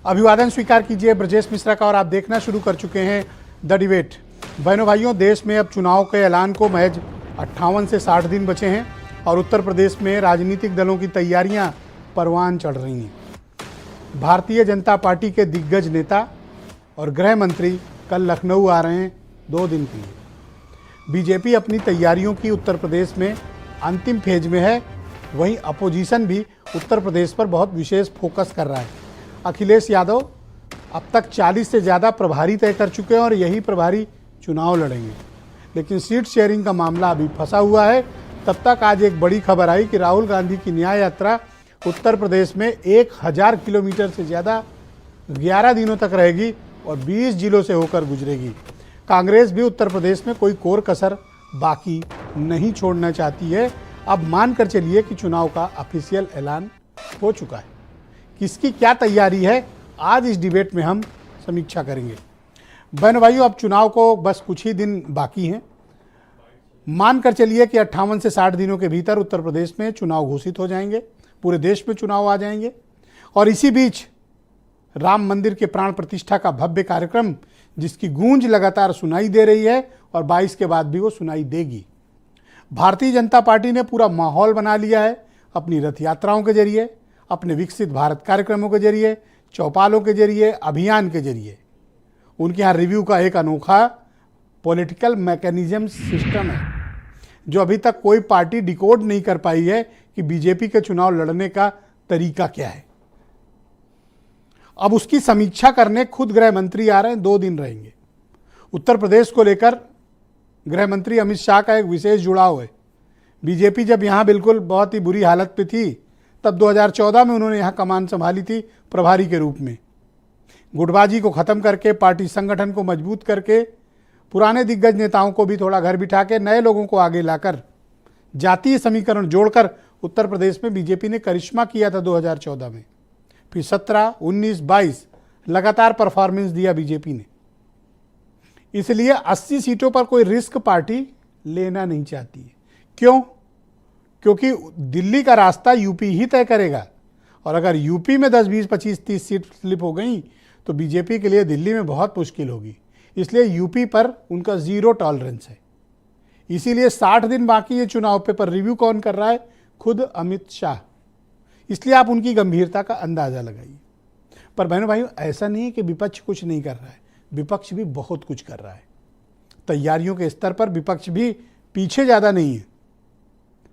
अभिवादन स्वीकार कीजिए ब्रजेश मिश्रा का और आप देखना शुरू कर चुके हैं द डिबेट। बहनों भाइयों, देश में अब चुनाव के ऐलान को महज 58 से 60 दिन बचे हैं और उत्तर प्रदेश में राजनीतिक दलों की तैयारियां परवान चढ़ रही हैं। भारतीय जनता पार्टी के दिग्गज नेता और गृह मंत्री कल लखनऊ आ रहे हैं 2 दिन के लिए। बीजेपी अपनी तैयारियों की उत्तर प्रदेश में अंतिम फेज में है, वहीं अपोजिशन भी उत्तर प्रदेश पर बहुत विशेष फोकस कर रहा है। अखिलेश यादव अब तक 40 से ज़्यादा प्रभारी तय कर चुके हैं और यही प्रभारी चुनाव लड़ेंगे, लेकिन सीट शेयरिंग का मामला अभी फंसा हुआ है। तब तक आज एक बड़ी खबर आई कि राहुल गांधी की न्याय यात्रा उत्तर प्रदेश में 1000 किलोमीटर से ज़्यादा 11 दिनों तक रहेगी और 20 जिलों से होकर गुजरेगी। कांग्रेस भी उत्तर प्रदेश में कोई कोर कसर बाकी नहीं छोड़ना चाहती है। अब मानकर चलिए कि चुनाव का ऑफिशियल ऐलान हो चुका है। किसकी क्या तैयारी है, आज इस डिबेट में हम समीक्षा करेंगे। बहनों भाइयों, अब चुनाव को बस कुछ ही दिन बाकी हैं। मानकर चलिए कि 58 से 60 दिनों के भीतर उत्तर प्रदेश में चुनाव घोषित हो जाएंगे, पूरे देश में चुनाव आ जाएंगे। और इसी बीच राम मंदिर के प्राण प्रतिष्ठा का भव्य कार्यक्रम, जिसकी गूंज लगातार सुनाई दे रही है और 22 के बाद भी वो सुनाई देगी। भारतीय जनता पार्टी ने पूरा माहौल बना लिया है अपनी रथ यात्राओं के जरिए, अपने विकसित भारत कार्यक्रमों के जरिए, चौपालों के जरिए, अभियान के जरिए। उनके यहाँ रिव्यू का एक अनोखा पॉलिटिकल मैकेनिज्म सिस्टम है जो अभी तक कोई पार्टी डिकोड नहीं कर पाई है कि बीजेपी के चुनाव लड़ने का तरीका क्या है। अब उसकी समीक्षा करने खुद गृह मंत्री आ रहे हैं, 2 दिन रहेंगे। उत्तर प्रदेश को लेकर गृह मंत्री अमित शाह का एक विशेष जुड़ाव है। बीजेपी जब यहाँ बिल्कुल बहुत ही बुरी हालत पे थी, तब 2014 में उन्होंने यहाँ कमान संभाली थी प्रभारी के रूप में। गुटबाजी को ख़त्म करके, पार्टी संगठन को मजबूत करके, पुराने दिग्गज नेताओं को भी थोड़ा घर बिठा के नए लोगों को आगे लाकर, जातीय समीकरण जोड़कर उत्तर प्रदेश में बीजेपी ने करिश्मा किया था 2014 में। फिर 17, 19, 22 लगातार परफॉर्मेंस दिया बीजेपी ने। इसलिए 80 सीटों पर कोई रिस्क पार्टी लेना नहीं चाहती है। क्यों? क्योंकि दिल्ली का रास्ता यूपी ही तय करेगा और अगर यूपी में 10, 20, 25, 30 सीट स्लिप हो गई तो बीजेपी के लिए दिल्ली में बहुत मुश्किल होगी। इसलिए यूपी पर उनका 0 टॉलरेंस है। इसीलिए 60 दिन बाकी है चुनाव पे, पर रिव्यू कौन कर रहा है? खुद अमित शाह। इसलिए आप उनकी गंभीरता का अंदाज़ा लगाइए। पर बहनों भाइयों, ऐसा नहीं है कि विपक्ष कुछ नहीं कर रहा है, विपक्ष भी बहुत कुछ कर रहा है। तैयारियों के स्तर पर विपक्ष भी पीछे ज़्यादा नहीं है।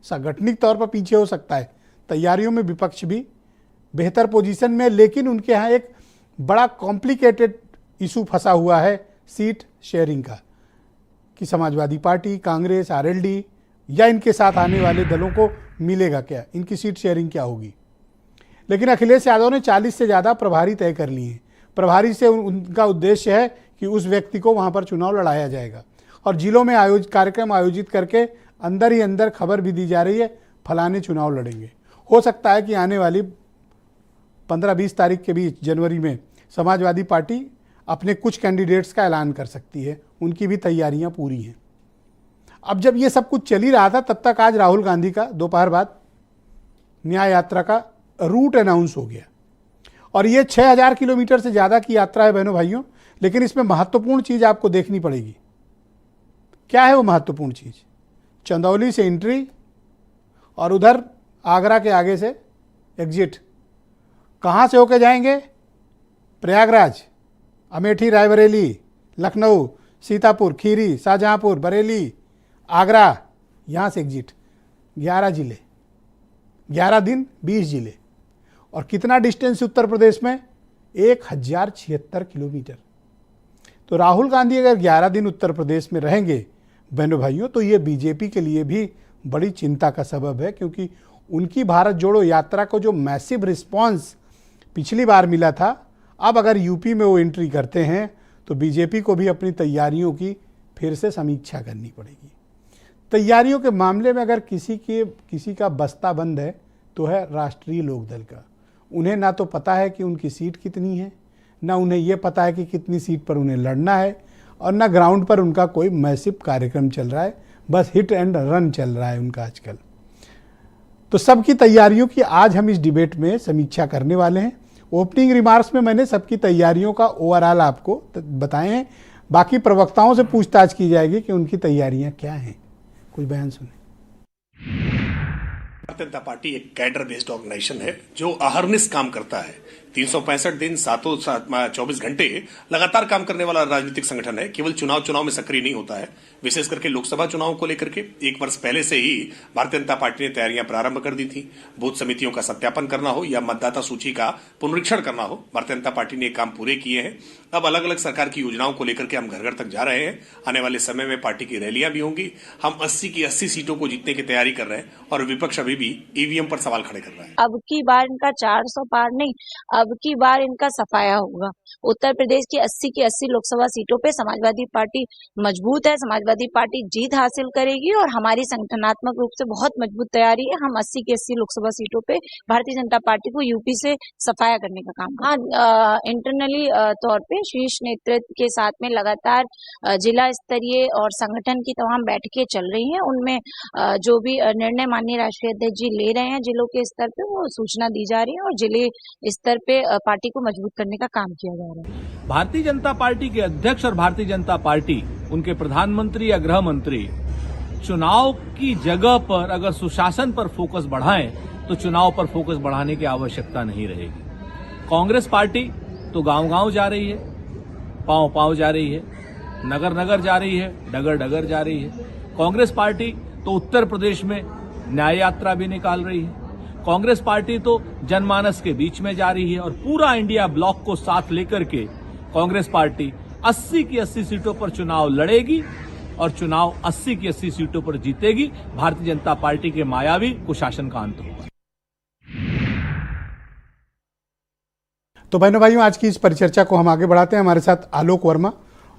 सांगठनिक तौर पर पीछे हो सकता है, तैयारियों में विपक्ष भी बेहतर पोजीशन में, लेकिन उनके यहाँ एक बड़ा कॉम्प्लिकेटेड इशू फंसा हुआ है सीट शेयरिंग का, कि समाजवादी पार्टी, कांग्रेस, आरएलडी या इनके साथ आने वाले दलों को मिलेगा क्या, इनकी सीट शेयरिंग क्या होगी। लेकिन अखिलेश यादव ने 40 से ज़्यादा प्रभारी तय कर लिए हैं। प्रभारी से उनका उद्देश्य है कि उस व्यक्ति को वहाँ पर चुनाव लड़ाया जाएगा और जिलों में कार्यक्रम आयोजित करके अंदर ही अंदर खबर भी दी जा रही है फलाने चुनाव लड़ेंगे। हो सकता है कि आने वाली 15-20 तारीख के बीच जनवरी में समाजवादी पार्टी अपने कुछ कैंडिडेट्स का ऐलान कर सकती है। उनकी भी तैयारियां पूरी हैं। अब जब ये सब कुछ चल ही रहा था, तब तक आज राहुल गांधी का दोपहर बाद न्याय यात्रा का रूट अनाउंस हो गया और ये 6000 किलोमीटर से ज़्यादा की यात्रा है बहनों भाइयों। लेकिन इसमें महत्वपूर्ण चीज़ आपको देखनी पड़ेगी। क्या है वो महत्वपूर्ण चीज़? चंदौली से एंट्री और उधर आगरा के आगे से एग्जिट। कहाँ से होके जाएंगे? प्रयागराज, अमेठी, रायबरेली, लखनऊ, सीतापुर, खीरी, शाहजहाँपुर, बरेली, आगरा, यहाँ से एग्जिट। 11 जिले, 11 दिन, 20 जिले। और कितना डिस्टेंस उत्तर प्रदेश में? 1076 किलोमीटर। तो राहुल गांधी अगर 11 दिन उत्तर प्रदेश में रहेंगे बहनों भाइयों, तो ये बीजेपी के लिए भी बड़ी चिंता का सबब है, क्योंकि उनकी भारत जोड़ो यात्रा को जो मैसिव रिस्पांस पिछली बार मिला था, अब अगर यूपी में वो एंट्री करते हैं तो बीजेपी को भी अपनी तैयारियों की फिर से समीक्षा करनी पड़ेगी। तैयारियों के मामले में अगर किसी का बस्ता बंद है तो है राष्ट्रीय लोकदल का। उन्हें ना तो पता है कि उनकी सीट कितनी है, ना उन्हें ये पता है कि कितनी सीट पर उन्हें लड़ना है, और ना ग्राउंड पर उनका कोई मैसिव कार्यक्रम चल रहा है। बस हिट एंड रन चल रहा है उनका आजकल। तो सबकी तैयारियों की आज हम इस डिबेट में समीक्षा करने वाले हैं। ओपनिंग रिमार्क्स में मैंने सबकी तैयारियों का ओवरऑल आपको बताए हैं। बाकी प्रवक्ताओं से पूछताछ की जाएगी कि उनकी तैयारियां क्या हैं। कुछ बयान सुने। भारतीय जनता पार्टी एक कैडर बेस्ड ऑर्गेनाइजेशन है जो अहर्निश काम करता है। 365 दिन 24 घंटे लगातार काम करने वाला राजनीतिक संगठन है। केवल चुनाव में सक्रिय नहीं होता है। विशेष करके लोकसभा चुनाव को लेकर के 1 वर्ष पहले से ही भारतीय जनता पार्टी ने तैयारियां प्रारंभ कर दी थी। बूथ समितियों का सत्यापन करना हो या मतदाता सूची का पुनरीक्षण करना हो, भारतीय जनता पार्टी ने काम पूरे किए हैं। अब अलग अलग सरकार की योजनाओं को लेकर के हम घर घर तक जा रहे हैं। आने वाले समय में पार्टी की रैलियां भी होंगी। हम 80 की 80 सीटों को जीतने की तैयारी कर रहे हैं और विपक्ष अभी भी ईवीएम पर सवाल खड़े कर रहा है। अब की बार इनका 400 पार नहीं, अब की बार इनका सफाया होगा। उत्तर प्रदेश की 80 की 80 लोकसभा सीटों पे समाजवादी पार्टी मजबूत है। समाजवादी पार्टी जीत हासिल करेगी और हमारी संगठनात्मक रूप से बहुत मजबूत तैयारी है। हम 80 की 80 लोकसभा सीटों पे भारतीय जनता पार्टी को यूपी से सफाया करने का काम। हाँ, इंटरनली तौर पे शीर्ष नेतृत्व के साथ में लगातार जिला स्तरीय और संगठन की तमाम बैठकें चल रही हैं। उनमें जो भी निर्णय माननीय राष्ट्रीय अध्यक्ष जी ले रहे हैं जिलों के स्तर पे, वो सूचना दी जा रही है और जिले स्तर पे पार्टी को मजबूत करने का काम किया जा रहा है। भारतीय जनता पार्टी के अध्यक्ष और भारतीय जनता पार्टी, उनके प्रधानमंत्री या गृह मंत्री चुनाव की जगह पर अगर सुशासन पर फोकस बढ़ाएं तो चुनाव पर फोकस बढ़ाने की आवश्यकता नहीं रहेगी। कांग्रेस पार्टी तो गांव-गांव जा रही है, पांव-पांव जा रही है, नगर-नगर जा रही है, डगर-डगर जा रही है। कांग्रेस पार्टी तो उत्तर प्रदेश में न्याय यात्रा भी निकाल रही है। कांग्रेस पार्टी तो जनमानस के बीच में जा रही है और पूरा इंडिया ब्लॉक को साथ लेकर के कांग्रेस पार्टी 80 की 80 सीटों पर चुनाव लड़ेगी और चुनाव 80 की 80 सीटों पर जीतेगी। भारतीय जनता पार्टी के मायावी कुशासन का अंत होगा। तो बहनों भाइयों, आज की इस परिचर्चा को हम आगे बढ़ाते हैं। हमारे साथ आलोक वर्मा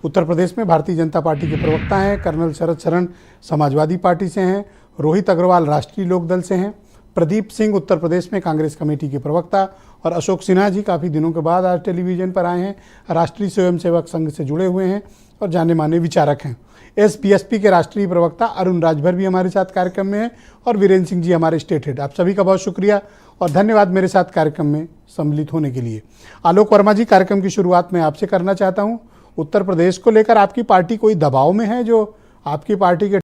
उत्तर प्रदेश में भारतीय जनता पार्टी के प्रवक्ता हैं, कर्नल शरद शरण समाजवादी पार्टी से हैं, रोहित अग्रवाल राष्ट्रीय लोकदल से हैं, प्रदीप सिंह उत्तर प्रदेश में कांग्रेस कमेटी के प्रवक्ता, और अशोक सिन्हा जी काफ़ी दिनों के बाद आज टेलीविजन पर आए हैं, राष्ट्रीय स्वयंसेवक संघ से जुड़े हुए हैं और जाने माने विचारक हैं। एसपीएसपी के राष्ट्रीय प्रवक्ता अरुण राजभर भी हमारे साथ कार्यक्रम में हैं और वीरेंद्र सिंह जी हमारे स्टेट हेड। आप सभी का बहुत शुक्रिया और धन्यवाद मेरे साथ कार्यक्रम में सम्मिलित होने के लिए। आलोक वर्मा जी, कार्यक्रम की शुरुआत मैं आपसे करना चाहता हूँ। उत्तर प्रदेश को लेकर आपकी पार्टी कोई दबाव में है जो आपकी पार्टी के